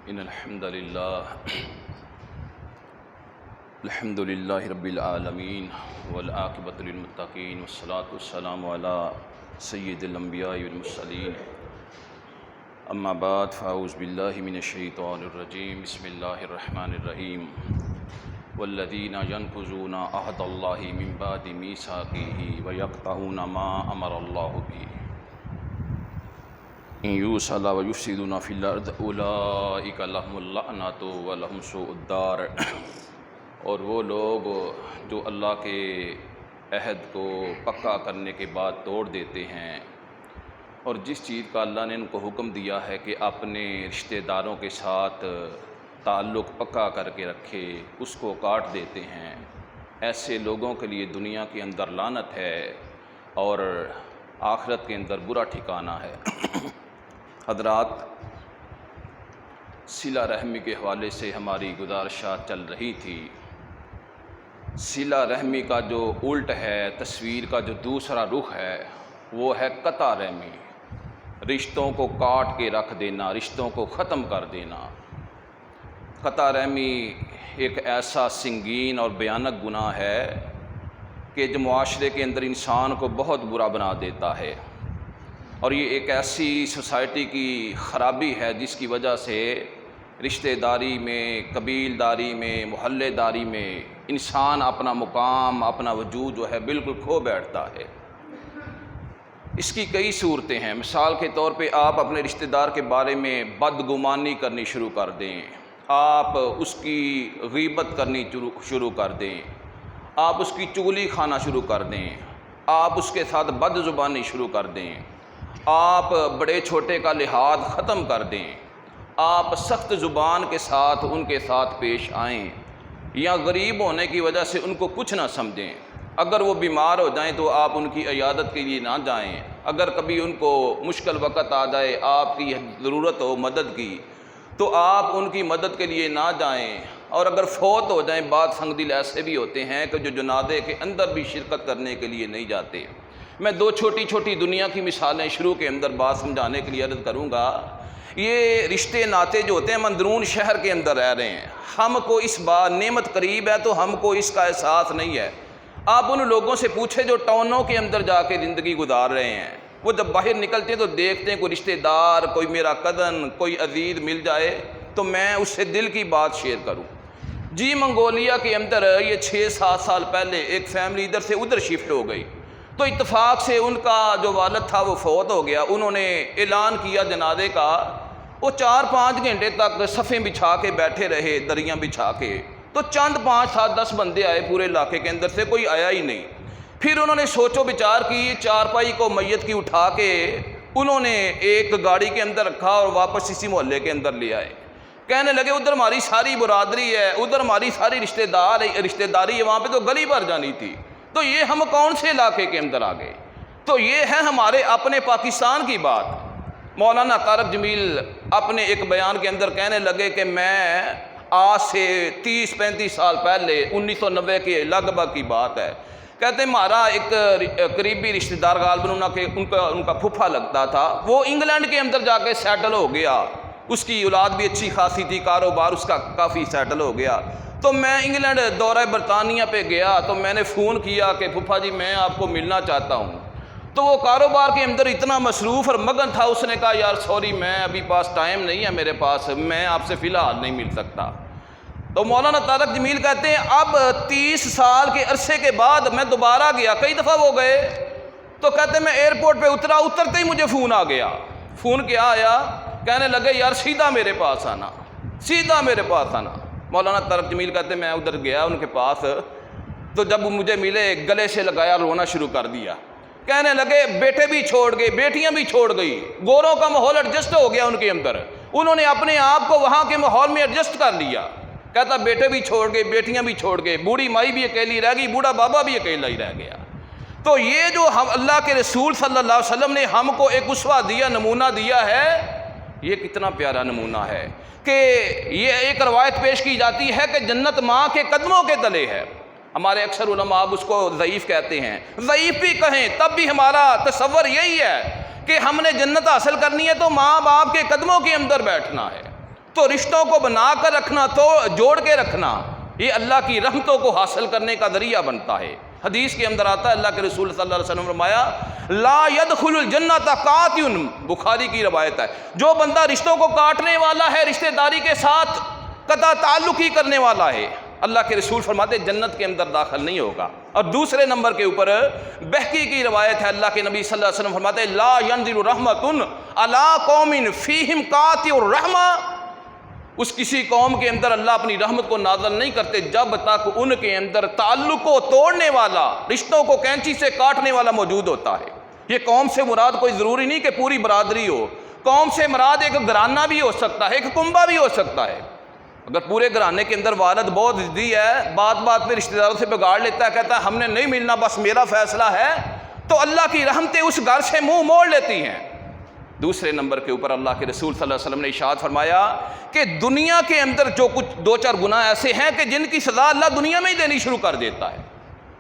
ان الحمد للہ رب العالمین والعاقبۃ للمتقین والصلاة والسلام علی سید الانبیاء والمرسلین اما بعد فاعوذ باللہ من الشیطان الرجیم بسم اللہ الرحمن الرحیم والذین ینقضون عہد اللہ من بعد میثاقہ ویقطعون ما امر اللہ بہ ان یوصل ویفسدون فی الارض اولئک لہم اللعنۃ ولہم سوء الدار۔ اور وہ لوگ جو اللہ کے عہد کو پکا کرنے کے بعد توڑ دیتے ہیں اور جس چیز کا اللہ نے ان کو حکم دیا ہے کہ اپنے رشتہ داروں کے ساتھ تعلق پکا کر کے رکھے، اس کو کاٹ دیتے ہیں، ایسے لوگوں کے لیے دنیا کے اندر لعنت ہے اور آخرت کے اندر برا ٹھکانہ ہے۔ حضرات، صلہ رحمی کے حوالے سے ہماری گزارشات چل رہی تھی۔ صلہ رحمی کا جو الٹ ہے، تصویر کا جو دوسرا رخ ہے، وہ ہے قطع رحمی، رشتوں کو کاٹ کے رکھ دینا، رشتوں کو ختم کر دینا۔ قطع رحمی ایک ایسا سنگین اور بھیانک گناہ ہے کہ جو معاشرے کے اندر انسان کو بہت برا بنا دیتا ہے، اور یہ ایک ایسی سوسائٹی کی خرابی ہے جس کی وجہ سے رشتہ داری میں، قبیل داری میں، محلے داری میں انسان اپنا مقام، اپنا وجود جو ہے بالکل کھو بیٹھتا ہے۔ اس کی کئی صورتیں ہیں۔ مثال کے طور پہ آپ اپنے رشتہ دار کے بارے میں بدگمانی کرنی شروع کر دیں، آپ اس کی غیبت کرنی شروع کر دیں، آپ اس کی چغلی کھانا شروع کر دیں، آپ اس کے ساتھ بد زبانی شروع کر دیں، آپ بڑے چھوٹے کا لحاظ ختم کر دیں، آپ سخت زبان کے ساتھ ان کے ساتھ پیش آئیں، یا غریب ہونے کی وجہ سے ان کو کچھ نہ سمجھیں۔ اگر وہ بیمار ہو جائیں تو آپ ان کی عیادت کے لیے نہ جائیں، اگر کبھی ان کو مشکل وقت آ جائے، آپ کی ضرورت ہو مدد کی، تو آپ ان کی مدد کے لیے نہ جائیں، اور اگر فوت ہو جائیں، بعض سنگ دل ایسے بھی ہوتے ہیں کہ جو جنازے کے اندر بھی شرکت کرنے کے لیے نہیں جاتے۔ میں دو چھوٹی چھوٹی دنیا کی مثالیں شروع کے اندر بات سمجھانے کے لیے عرض کروں گا۔ یہ رشتے ناطے جو ہوتے ہیں، ہم اندرون شہر کے اندر رہ رہے ہیں، ہم کو اس بات نعمت قریب ہے تو ہم کو اس کا احساس نہیں ہے۔ آپ ان لوگوں سے پوچھیں جو ٹاؤنوں کے اندر جا کے زندگی گزار رہے ہیں، وہ جب باہر نکلتے ہیں تو دیکھتے ہیں کوئی رشتہ دار، کوئی میرا کزن، کوئی عزیز مل جائے تو میں اس سے دل کی بات شیئر کروں۔ جی منگولیا کے اندر یہ 6-7 سال پہلے ایک فیملی ادھر سے ادھر شفٹ ہو گئی، تو اتفاق سے ان کا جو والد تھا وہ فوت ہو گیا۔ انہوں نے اعلان کیا جنازے کا، وہ 4-5 گھنٹے تک صفیں بچھا کے بیٹھے رہے، دریاں بچھا کے، تو چند 5-7-10 بندے آئے پورے علاقے کے اندر سے، کوئی آیا ہی نہیں۔ پھر انہوں نے سوچ و بچار کی، چارپائی کو میت کی اٹھا کے انہوں نے ایک گاڑی کے اندر رکھا اور واپس اسی محلے کے اندر لے آئے۔ کہنے لگے ادھر ہماری ساری برادری ہے، ادھر ہماری ساری رشتہ داری ہے، وہاں پہ تو گلی بھر جانی تھی، تو یہ ہم کون سے علاقے کے اندر آ گئے؟ تو یہ ہے ہمارے اپنے پاکستان کی بات۔ مولانا طارق جمیل اپنے ایک بیان کے اندر کہنے لگے کہ میں آج سے 30-35 سال پہلے 1990 کے لگ بھگ کی بات ہے، کہتے ہیں ہمارا ایک قریبی رشتہ دار غالباً ان کا پھپھا لگتا تھا، وہ انگلینڈ کے اندر جا کے سیٹل ہو گیا، اس کی اولاد بھی اچھی خاصی تھی، کاروبار اس کا کافی سیٹل ہو گیا۔ تو میں انگلینڈ دورہ برطانیہ پہ گیا تو میں نے فون کیا کہ پھپھا جی میں آپ کو ملنا چاہتا ہوں، تو وہ کاروبار کے اندر اتنا مصروف اور مگن تھا، اس نے کہا یار سوری، میں ابھی پاس ٹائم نہیں ہے میرے پاس، میں آپ سے فی الحال نہیں مل سکتا۔ تو مولانا طارق جمیل کہتے ہیں اب 30 سال کے عرصے کے بعد میں دوبارہ گیا، کئی دفعہ وہ گئے، تو کہتے ہیں میں ایئرپورٹ پہ اترتے ہی مجھے فون آ گیا۔ فون کیا آیا؟ کہنے لگے یار سیدھا میرے پاس آنا، سیدھا میرے پاس آنا۔ مولانا طارق جمیل کہتے ہیں میں ادھر گیا ان کے پاس، تو جب مجھے ملے گلے سے لگایا، رونا شروع کر دیا۔ کہنے لگے بیٹے بھی چھوڑ گئے، بیٹیاں بھی چھوڑ گئی، گوروں کا ماحول ایڈجسٹ ہو گیا ان کے اندر، انہوں نے اپنے آپ کو وہاں کے ماحول میں ایڈجسٹ کر لیا۔ کہتا بیٹے بھی چھوڑ گئے، بیٹیاں بھی چھوڑ گئے، بوڑھی مائی بھی اکیلی رہ گئی، بوڑھا بابا بھی اکیلا ہی رہ گیا۔ تو یہ جو ہم اللہ کے رسول صلی اللہ علیہ وسلم نے ہم کو ایک اسوہ دیا، نمونہ دیا ہے، یہ کتنا پیارا نمونہ ہے کہ یہ ایک روایت پیش کی جاتی ہے کہ جنت ماں کے قدموں کے تلے ہے۔ ہمارے اکثر علماء اس کو ضعیف کہتے ہیں، ضعیف بھی کہیں تب بھی ہمارا تصور یہی ہے کہ ہم نے جنت حاصل کرنی ہے تو ماں باپ کے قدموں کے اندر بیٹھنا ہے۔ تو رشتوں کو بنا کر رکھنا، تو جوڑ کے رکھنا، یہ اللہ کی رحمتوں کو حاصل کرنے کا ذریعہ بنتا ہے۔ حدیث کے اندر آتا ہے، اللہ کے رسول صلی اللہ علیہ وسلم نے فرمایا لا يدخل الجنت قاطع، بخاری کی روایت ہے، جو بندہ رشتوں کو کاٹنے والا ہے، رشتہ داری کے ساتھ قطع تعلق ہی کرنے والا ہے، اللہ کے رسول فرماتے جنت کے اندر داخل نہیں ہوگا۔ اور دوسرے نمبر کے اوپر بہقی کی روایت ہے، اللہ کے نبی صلی اللہ علیہ وسلم فرماتے لا ينزل رحمت علی قوم فیہم قاطع الرحمہ، اس کسی قوم کے اندر اللہ اپنی رحمت کو نازل نہیں کرتے جب تک ان کے اندر تعلق کو توڑنے والا، رشتوں کو کینچی سے کاٹنے والا موجود ہوتا ہے۔ یہ قوم سے مراد کوئی ضروری نہیں کہ پوری برادری ہو، قوم سے مراد ایک گھرانہ بھی ہو سکتا ہے، ایک کنبہ بھی ہو سکتا ہے۔ اگر پورے گھرانے کے اندر والد بہت ضدی ہے، بات بات پہ رشتہ داروں سے بگاڑ لیتا ہے، کہتا ہے ہم نے نہیں ملنا، بس میرا فیصلہ ہے، تو اللہ کی رحمتیں اس گھر سے منہ موڑ لیتی ہیں۔ دوسرے نمبر کے اوپر اللہ کے رسول صلی اللہ علیہ وسلم نے ارشاد فرمایا کہ دنیا کے اندر جو کچھ دو چار گناہ ایسے ہیں کہ جن کی سزا اللہ دنیا میں ہی دینی شروع کر دیتا ہے،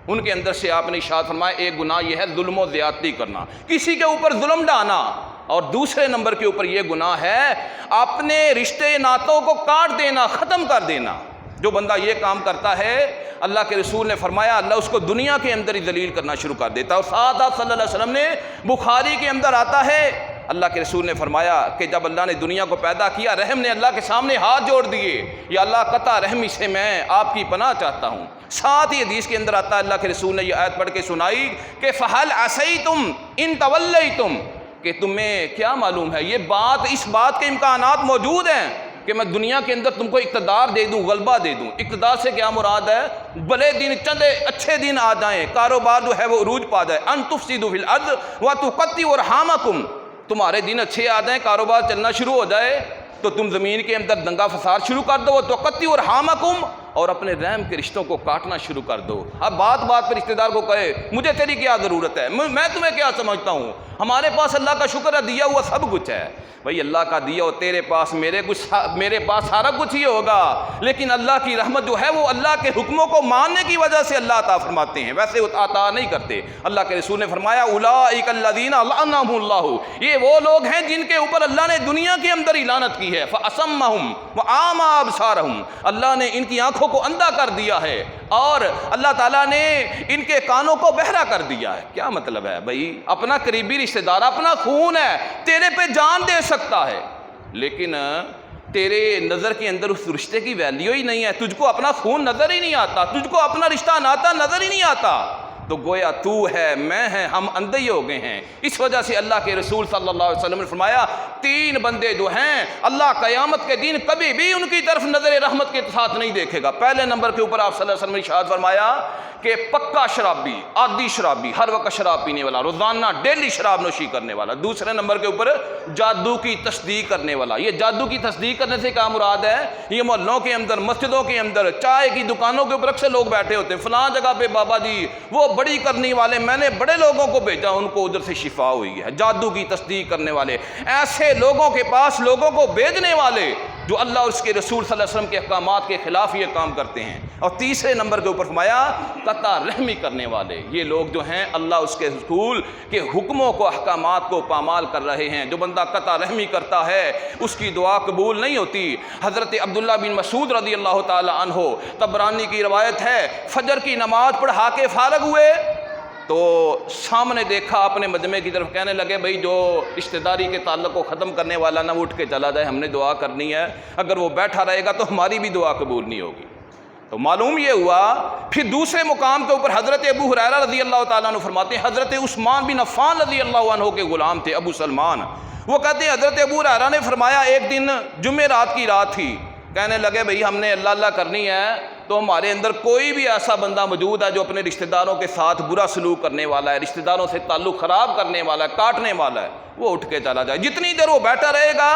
ان کے اندر سے آپ نے ارشاد فرمایا ایک گناہ یہ ہے ظلم و زیادتی کرنا، کسی کے اوپر ظلم ڈانا، اور دوسرے نمبر کے اوپر یہ گناہ ہے اپنے رشتے ناتوں کو کاٹ دینا، ختم کر دینا۔ جو بندہ یہ کام کرتا ہے، اللہ کے رسول نے فرمایا اللہ اس کو دنیا کے اندر ہی ذلیل کرنا شروع کر دیتا ہے۔ اور ساتھ صلی اللہ علیہ وسلم نے بخاری کے اندر آتا ہے، اللہ کے رسول نے فرمایا کہ جب اللہ نے دنیا کو پیدا کیا، رحم نے اللہ کے سامنے ہاتھ جوڑ دیے، یا اللہ قطع رحمی سے میں آپ کی پناہ چاہتا ہوں۔ ساتھ ہی حدیث کے اندر آتا ہے، اللہ کے رسول نے یہ آیت پڑھ کے سنائی کہ فَهَلْ عَسَيْتُمْ إِن تَوَلَّيْتُمْ، کہ تمہیں کیا معلوم ہے، یہ بات، اس بات کے امکانات موجود ہیں کہ میں دنیا کے اندر تم کو اقتدار دے دوں، غلبہ دے دوں۔ اقتدار سے کیا مراد ہے؟ بھلے دن، چند اچھے دن آ جائیں، کاروبار جو ہے وہ عروج پا جائے، ان تفسدوا فی الارض وتقطعوا ارحامکم، تمہارے دن اچھے آ جائیں، کاروبار چلنا شروع ہو جائے تو تم زمین کے اندر دنگا فساد شروع کر دو، وتقطعوا ارحامکم، اور اپنے رحم کے رشتوں کو کاٹنا شروع کر دو۔ اب بات بات پر رشتہ دار کو کہے مجھے تیری کیا ضرورت ہے، میں تمہیں کیا سمجھتا ہوں، ہمارے پاس اللہ کا شکر ہے دیا ہوا سب کچھ ہے۔ بھائی اللہ کا دیا ہو تیرے پاس، میرے پاس سارا کچھ ہی ہوگا، لیکن اللہ کی رحمت جو ہے وہ اللہ کے حکموں کو ماننے کی وجہ سے اللہ عطا فرماتے ہیں، ویسے عطا نہیں کرتے۔ اللہ کے رسول نے فرمایا اولئک الذین لعنهم اللہ، یہ وہ لوگ ہیں جن کے اوپر اللہ نے دنیا کے اندر ہی لعنت کی ہے، فاصمهم واعمی ابصارهم، اللہ نے ان کی آنکھوں کو اندھا کر دیا ہے اور اللہ تعالیٰ نے ان کے کانوں کو بہرا کر دیا ہے۔ کیا مطلب ہے بھائی؟ اپنا قریبی رشتہ دار، اپنا خون ہے، تیرے پہ جان دے سکتا ہے، لیکن تیرے نظر کے اندر اس رشتے کی ویلیو ہی نہیں ہے، تجھ کو اپنا خون نظر ہی نہیں آتا، تجھ کو اپنا رشتہ ناتا نظر ہی نہیں آتا، تو گویا تو ہے، میں ہے، ہم اندھے ہی ہو گئے ہیں۔ اس وجہ سے اللہ کے رسول صلی اللہ علیہ وسلم نے فرمایا تین بندے جو ہیں اللہ قیامت کے دن کبھی بھی ان کی طرف نظر رحمت کے ساتھ نہیں دیکھے گا۔ پہلے نمبر کے اوپر آپ صلی اللہ علیہ وسلم نے ارشاد فرمایا کہ پکا شرابی، عادی شرابی، ہر وقت شراب پینے والا، روزانہ ڈیلی شراب نوشی کرنے والا۔ دوسرے نمبر کے اوپر جادو کی تصدیق کرنے والا۔ یہ جادو کی تصدیق کرنے سے کیا مراد ہے؟ یہ محلوں کے اندر، مسجدوں کے اندر، چائے کی دکانوں کے اوپر اکثر لوگ بیٹھے ہوتے ہیں، فلاں جگہ پہ بابا جی وہ بڑی کرنے والے، میں نے بڑے لوگوں کو بھیجا، ان کو ادھر سے شفا ہوئی ہے۔ جادو کی تصدیق کرنے والے، ایسے لوگوں کے پاس لوگوں کو بھیجنے والے جو اللہ اور اس کے رسول صلی اللہ علیہ وسلم کے احکامات کے خلاف یہ کام کرتے ہیں۔ اور تیسرے نمبر کے اوپر فرمایا قطع رحمی کرنے والے، یہ لوگ جو ہیں اللہ اس کے رسول کے حکموں کو، احکامات کو پامال کر رہے ہیں۔ جو بندہ قطع رحمی کرتا ہے اس کی دعا قبول نہیں ہوتی۔ حضرت عبداللہ بن مسعود رضی اللہ تعالی عنہ، طبرانی کی روایت ہے، فجر کی نماز پڑھا کے فارغ ہوئے تو سامنے دیکھا اپنے مجمع کی طرف، کہنے لگے بھائی جو رشتہ داری کے تعلق کو ختم کرنے والا نہ وہ اٹھ کے چلا جائے، ہم نے دعا کرنی ہے، اگر وہ بیٹھا رہے گا تو ہماری بھی دعا قبول نہیں ہوگی۔ تو معلوم یہ ہوا۔ پھر دوسرے مقام کے اوپر حضرت ابو ہریرہ رضی اللہ تعالیٰ عنہ فرماتے ہیں، حضرت عثمان بن عفان رضی اللہ عنہ کے غلام تھے ابو سلمان، وہ کہتے ہیں حضرت ابو ہریرہ نے فرمایا ایک دن جمعہ رات کی رات تھی، کہنے لگے بھئی ہم نے اللہ اللہ کرنی ہے تو ہمارے اندر کوئی بھی ایسا بندہ موجود ہے جو اپنے رشتہ داروں کے ساتھ برا سلوک کرنے والا ہے، رشتہ داروں سے تعلق خراب کرنے والا ہے، کاٹنے والا ہے، وہ اٹھ کے چلا جائے۔ جتنی دیر وہ بیٹھا رہے گا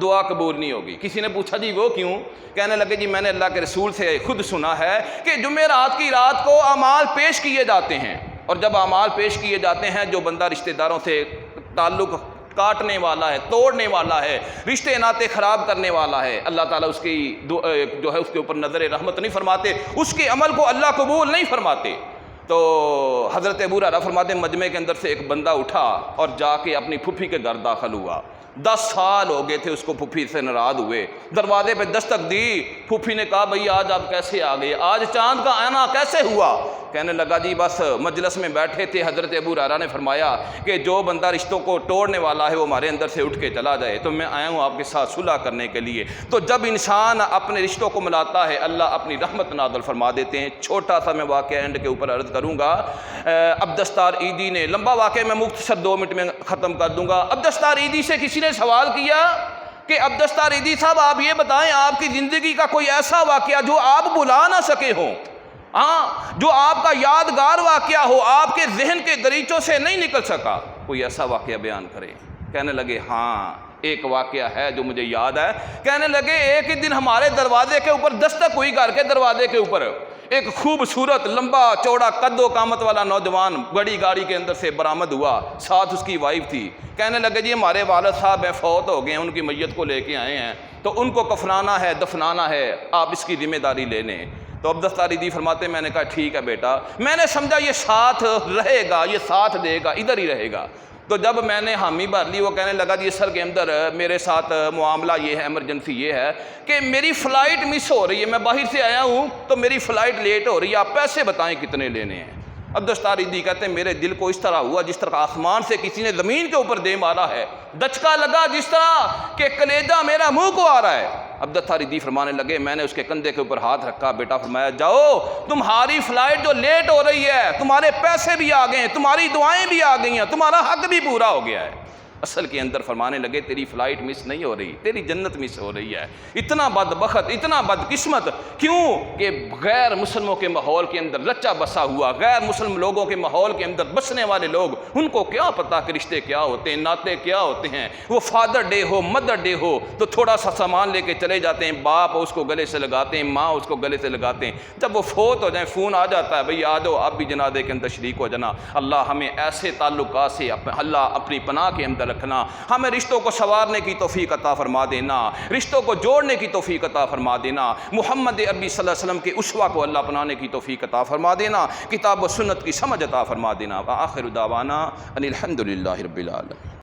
دعا قبول نہیں ہوگی۔ کسی نے پوچھا جی وہ کیوں؟ کہنے لگے جی میں نے اللہ کے رسول سے خود سنا ہے کہ جمعہ رات کی رات کو اعمال پیش کیے جاتے ہیں، اور جب اعمال پیش کیے جاتے ہیں جو بندہ رشتہ داروں سے تعلق کاٹنے والا ہے، توڑنے والا ہے، رشتے ناتے خراب کرنے والا ہے، اللہ تعالیٰ اس کی جو ہے اس کے اوپر نظر رحمت نہیں فرماتے، اس کے عمل کو اللہ قبول نہیں فرماتے۔ تو حضرت ابو ہریرہ فرماتے ہیں مجمع کے اندر سے ایک بندہ اٹھا اور جا کے اپنی پھپھی کے گھر داخل ہوا، 10 سال ہو گئے تھے اس کو پھوپھی سے ناراض ہوئے. دروازے پہ دستک دی. پھوپھی نے کہا بھئی آج آپ کیسے آ گئے, آج چاند کا آنا کیسے ہوا؟ کہنے لگا جی بس مجلس میں بیٹھے تھے, حضرت ابو ہریرہ نے فرمایا کہ جو بندہ رشتوں کو توڑنے والا ہے وہ ہمارے اندر سے اٹھ کے چلا جائے, تو میں آیا ہوں آپ کے ساتھ صلح کرنے کے لیے. تو جب انسان اپنے رشتوں کو ملاتا ہے اللہ اپنی رحمت نازل فرما دیتے ہیں. چھوٹا سا میں واقعہ اینڈ کے اوپر عرض کروں گا. عبدالستار ایدی نے, لمبا واقعہ میں مختصر 2 منٹ میں ختم کر دوں گا. عبدالستار ایدی سے کسی نے سوال کیا کہ عبدالستار ایدی صاحب آپ یہ بتائیں آپ کی زندگی کا کوئی ایسا واقعہ جو آپ بھلا نہ سکے ہوں, ہاں جو آپ کا یادگار واقعہ ہو, آپ کے ذہن کے دریچوں سے نہیں نکل سکا, کوئی ایسا واقعہ بیان کرے. کہنے لگے ہاں ایک واقعہ ہے جو مجھے یاد ہے. کہنے لگے ایک ہی دن ہمارے دروازے کے اوپر دستک ہوئی, گھر کے دروازے کے اوپر ایک خوبصورت لمبا چوڑا قد و قامت والا نوجوان بڑی گاڑی کے اندر سے برآمد ہوا, ساتھ اس کی وائف تھی. کہنے لگے جی ہمارے والد صاحب ہیں, فوت ہو گئے ہیں, ان کی میت کو لے کے آئے ہیں, تو ان کو کفنانا ہے, دفنانا ہے, آپ اس کی ذمہ داری لے لیں. تو عبدالستار ایدی فرماتے میں نے کہا ٹھیک ہے بیٹا, میں نے سمجھا یہ ساتھ رہے گا, یہ ساتھ دے گا, ادھر ہی رہے گا. تو جب میں نے حامی بھر لی, وہ کہنے لگا جی سر کے اندر میرے ساتھ معاملہ یہ ہے, ایمرجنسی یہ ہے کہ میری فلائٹ مس ہو رہی ہے, میں باہر سے آیا ہوں تو میری فلائٹ لیٹ ہو رہی ہے, آپ پیسے بتائیں کتنے لینے ہیں. عبدالستار ایدی کہتے ہیں میرے دل کو اس طرح ہوا جس طرح آسمان سے کسی نے زمین کے اوپر دے مارا ہے, دچکا لگا جس طرح کہ کلیجہ میرا منہ کو آ رہا ہے. عبدالستار ایدی فرمانے لگے میں نے اس کے کندھے کے اوپر ہاتھ رکھا, بیٹا فرمایا جاؤ تمہاری فلائٹ جو لیٹ ہو رہی ہے, تمہارے پیسے بھی آ گئے ہیں, تمہاری دعائیں بھی آ گئی ہیں, تمہارا حق بھی پورا ہو گیا ہے. اصل کے اندر فرمانے لگے تیری فلائٹ مس نہیں ہو رہی, تیری جنت مس ہو رہی ہے. اتنا بدبخت, اتنا بدقسمت, کیوں کہ غیر مسلموں کے ماحول کے اندر رچا بسا ہوا, غیر مسلم لوگوں کے ماحول کے اندر بسنے والے لوگ, ان کو کیا پتا کہ رشتے کیا ہوتے ہیں, ناطے کیا ہوتے ہیں. وہ فادر ڈے ہو, مدر ڈے ہو تو تھوڑا سا سامان لے کے چلے جاتے ہیں, باپ اس کو گلے سے لگاتے ہیں, ماں اس کو گلے سے لگاتے ہیں. جب وہ فوت ہو جائیں فون آ جاتا ہے بھئی آ جاؤ آپ بھی جنازے کے اندر شریک ہو جانا. اللہ ہمیں ایسے تعلقات سے اللہ اپنی پناہ کے اندر رکھنا, ہمیں رشتوں کو سنوارنے کی توفیق عطا فرما دینا, رشتوں کو جوڑنے کی توفیق عطا فرما دینا, محمد عربی صلی اللہ علیہ وسلم کے اسوہ کو اللہ اپنانے کی توفیق عطا فرما دینا, کتاب و سنت کی سمجھ عطا فرما دینا. وآخر دعوانا ان الحمد للہ رب العالمین.